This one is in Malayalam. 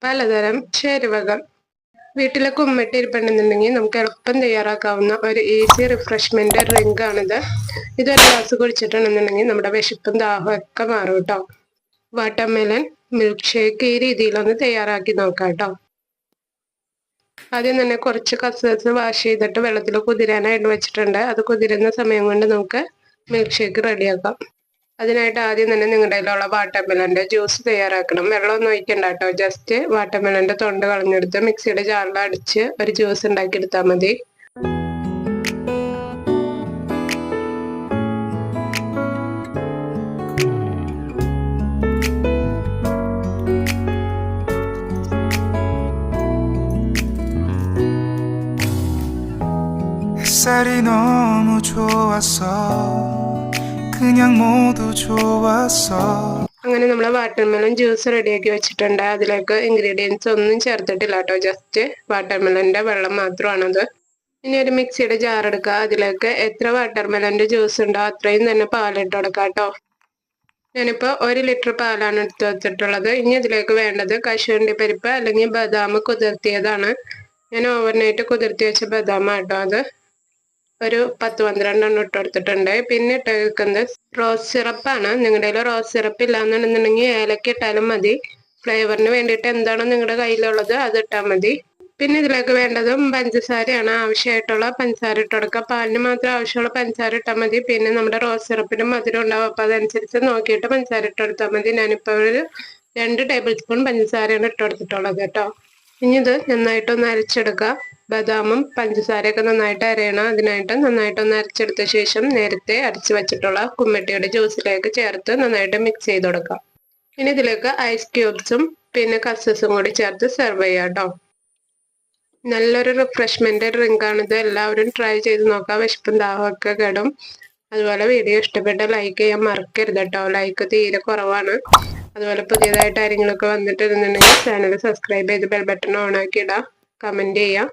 പലതരം ചേരുവകൾ. വീട്ടിലെ കുമ്മിട്ടി ഇരിപ്പുണ്ടെന്നുണ്ടെങ്കിൽ നമുക്ക് എളുപ്പം തയ്യാറാക്കാവുന്ന ഒരു ഈസി റിഫ്രഷ്മെന്റ് ഡ്രിങ്ക് ആണിത്. ഇതൊരു ഗ്ലാസ് കുടിച്ചിട്ടുണ്ടെന്നുണ്ടെങ്കിൽ നമ്മുടെ വിശപ്പും ദാഹവും ഒക്കെ മാറും കേട്ടോ. വാട്ടർമെലൺ മിൽക്ക് ഷേക്ക് ഈ രീതിയിലൊന്ന് തയ്യാറാക്കി നോക്കാം കേട്ടോ. ആദ്യം തന്നെ കുറച്ച് കസ്കസ് വാഷ് ചെയ്തിട്ട് വെള്ളത്തിൽ കുതിരാനായിട്ട് വെച്ചിട്ടുണ്ട്. അത് കുതിരുന്ന സമയം കൊണ്ട് നമുക്ക് മിൽക്ക് ഷേക്ക് റെഡിയാക്കാം. അതിനായിട്ട് ആദ്യം തന്നെ നിങ്ങളുടെ കയ്യിലുള്ള വാട്ടർമെലന്റെ ജ്യൂസ് തയ്യാറാക്കണം. വെള്ളമൊന്നും ഒഴിക്കണ്ട കേട്ടോ. ജസ്റ്റ് വാട്ടർമെലന്റെ തൊണ്ട് കളഞ്ഞെടുത്ത് മിക്സിയുടെ ജാറിൽ അടിച്ച് ഒരു ജ്യൂസ് ഉണ്ടാക്കിയെടുത്താൽ മതി. 햇살이 너무 좋았어. 그냥 모두 좋았어. അങ്ങനെ നമ്മൾ വാട്ടർമെലൺ ജ്യൂസ് റെഡിയാക്കി വെച്ചിട്ടുണ്ട്. അതിലേക്ക് ഇൻഗ്രീഡിയൻസ് ഒന്നും ചേർത്തിട്ടില്ല കേട്ടോ. ജസ്റ്റ് വാട്ടർമെലന്റെ വെള്ളം മാത്രമാണത്. ഇനി ഒരു മിക്സിയുടെ ജാർ എടുക്കുക. അതിലേക്ക് എത്ര വാട്ടർമെലന്റെ ജ്യൂസ് ഉണ്ടോ അത്രയും തന്നെ പാലിട്ട് കൊടുക്കാം കേട്ടോ. ഞാനിപ്പോൾ 1 ലിറ്റർ പാലാണ് എടുത്ത് വെച്ചിട്ടുള്ളത്. ഇനി ഇതിലേക്ക് വേണ്ടത് കശുവണ്ടി പരിപ്പ് അല്ലെങ്കിൽ ബദാം കുതിർത്തിയതാണ്. ഞാൻ ഓവർനൈറ്റ് കുതിർത്തി വെച്ച ബദാമാണ് കേട്ടോ. അത് ഒരു 10-12 എണ്ണം ഇട്ട് കൊടുത്തിട്ടുണ്ട്. പിന്നെ ഇട്ട് വെക്കുന്നത് റോസ് സിറപ്പാണ്. നിങ്ങളുടെ കയ്യിൽ റോസ് സിറപ്പ് ഇല്ലാന്നുണ്ടെന്നുണ്ടെങ്കിൽ ഏലക്ക ഇട്ടാലും മതി. ഫ്ലേവറിന് വേണ്ടിയിട്ട് എന്താണോ നിങ്ങളുടെ കയ്യിലുള്ളത് അത് ഇട്ടാൽ മതി. പിന്നെ ഇതിലേക്ക് വേണ്ടതും പഞ്ചസാരയാണ്. ആവശ്യമായിട്ടുള്ള പഞ്ചസാര ഇട്ട് കൊടുക്കുക. പാലിന് മാത്രം ആവശ്യമുള്ള പഞ്ചസാര ഇട്ടാൽ മതി. പിന്നെ നമ്മുടെ റോസ് സിറപ്പിന് മധുരം ഉണ്ടാവും. അപ്പോൾ അതനുസരിച്ച് നോക്കിയിട്ട് പഞ്ചസാര ഇട്ട് കൊടുത്താൽ മതി. ഞാനിപ്പോൾ ഒരു 2 ടേബിൾ സ്പൂൺ പഞ്ചസാരയാണ് ഇട്ട് കൊടുത്തിട്ടുള്ളത് കേട്ടോ. ഇനി ഇത് നന്നായിട്ടൊന്ന് അരച്ചെടുക്കുക. ബദാമും പഞ്ചസാരയൊക്കെ നന്നായിട്ട് അരയണം. അതിനായിട്ട് നന്നായിട്ടൊന്ന് അരച്ചെടുത്ത ശേഷം നേരത്തെ അരച്ച് വെച്ചിട്ടുള്ള കുമ്മിട്ടിയുടെ ജ്യൂസിലേക്ക് ചേർത്ത് നന്നായിട്ട് മിക്സ് ചെയ്ത് കൊടുക്കാം. ഇനി ഇതിലേക്ക് ഐസ് ക്യൂബ്സും പിന്നെ കസ്കസും കൂടി ചേർത്ത് സെർവ് ചെയ്യാം കേട്ടോ. നല്ലൊരു റിഫ്രഷ്മെന്റ് ഡ്രിങ്ക് ആണിത്. എല്ലാവരും ട്രൈ ചെയ്ത് നോക്കാം. വിശപ്പും ദാഹമൊക്കെ കെടും. അതുപോലെ വീഡിയോ ഇഷ്ടപ്പെട്ട ലൈക്ക് ചെയ്യാൻ മറക്കരുത് കേട്ടോ. ലൈക്ക് തീരെ കുറവാണ്. അതുപോലെ പുതിയതായിട്ട് ആരെങ്കിലുമൊക്കെ വന്നിട്ടിരുന്നുണ്ടെങ്കിൽ ചാനൽ സബ്സ്ക്രൈബ് ചെയ്ത് ബെൽ ബട്ടൺ ഓൺ ആക്കി ഇടാം. കമന്റ് ചെയ്യാം.